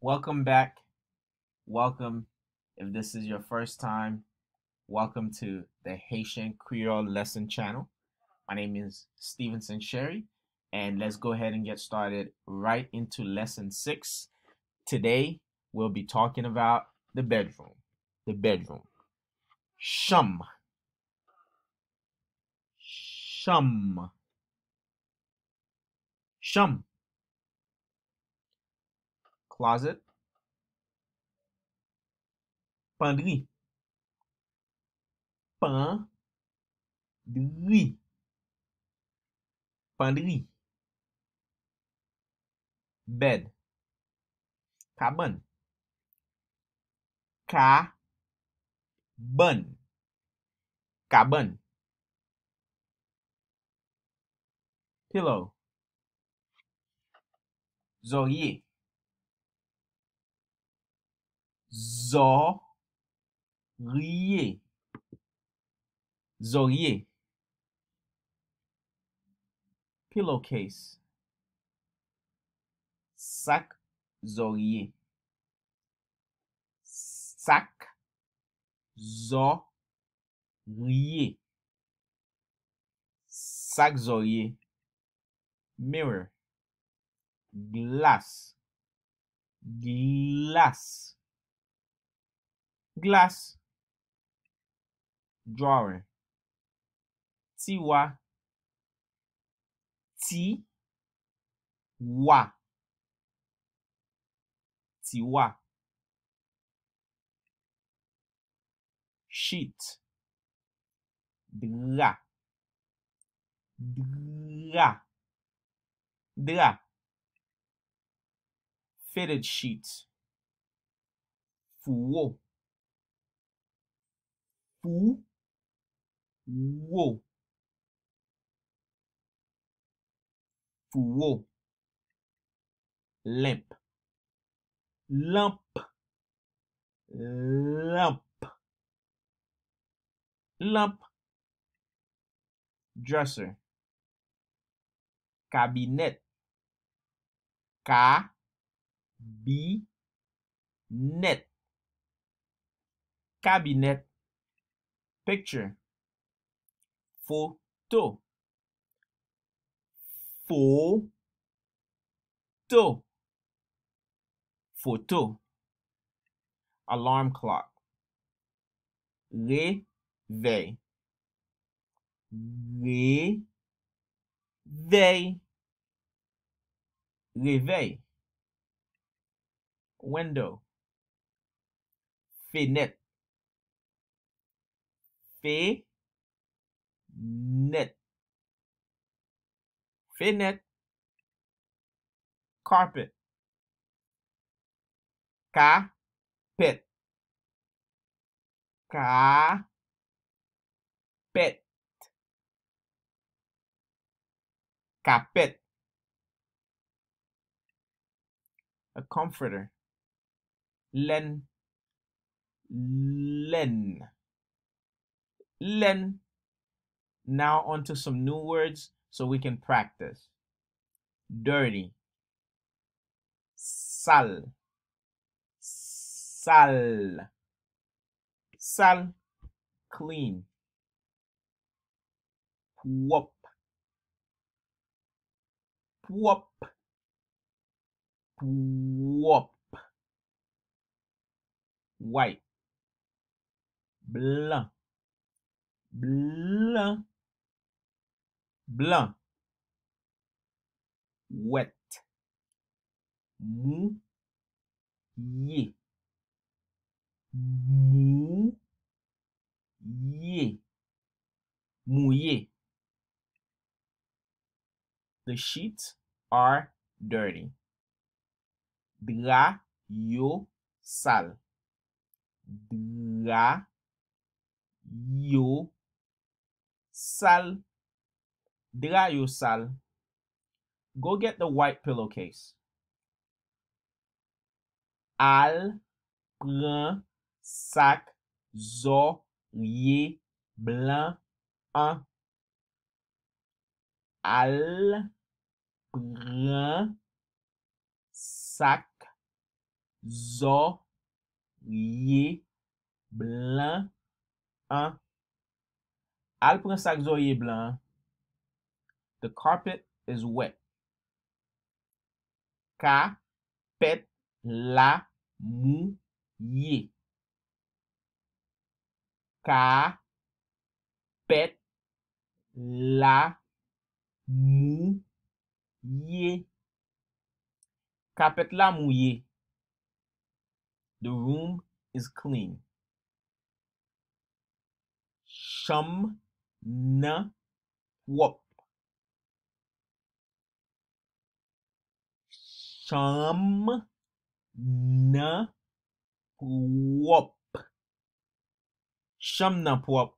Welcome back. Welcome. If this is your first time, welcome to the Haitian Creole Lesson Channel. My name is Stevenson Sherry, and let's go ahead and get started right into lesson 6. Today, we'll be talking about the bedroom. The bedroom. Chambre. Chambre. Chambre. Closet. Penderie. Penderie. Penderie. Bed. Cabane. Cabane. Cabane. Pillow. Zoyer. Zorier. Zorier. Pillowcase. Sac zorier. Sac zorier. Sac zorier. Mirror. Glass. Glass. Glass. Drawer. Tiwa. Tiwa. Tiwa. Sheet. Drap. Drap. Drap. Fitted sheet. Fouet. Fouet. Fouet. Lamp. Lamp. Lamp. Lamp. Dresser. Cabinet. Cabinet. Cabinet. Picture. Photo. Photo. Photo. Alarm clock. Réveil. Réveil. Réveil. Window. Fenêtre. Fenêtre. Fenêtre. Carpet. Carpet. Carpet. Carpet. A comforter. Len. Len. Len. Now onto some new words so we can practice. Dirty. Sale. Sale. Sale. Clean. Whoop. Whoop. Whoop. White. Blanc. Blanc. Blanc. Wet. Mouillé. Mouillé. Mouillé. The sheets are dirty. Drap yo sale. Drap yo sale. Drap yo sale. Go get the white pillowcase. Al pran sac zorier blanc an. Al pran sac Zoye blanc an. Al pren sak zoye blanc. The carpet is wet. Kapet la mouye. Kapet la mouye. Kapet la mouye. The room is clean. Cham nan wop. Cham nan wop. Cham nan wop.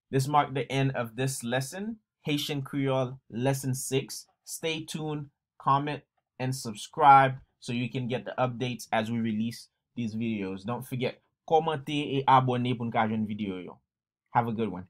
This marked the end of this lesson, Haitian Creole Lesson 6. Stay tuned, comment, and subscribe so you can get the updates as we release these videos. Don't forget, commentez et abonnez pour une vidéo. Have a good one.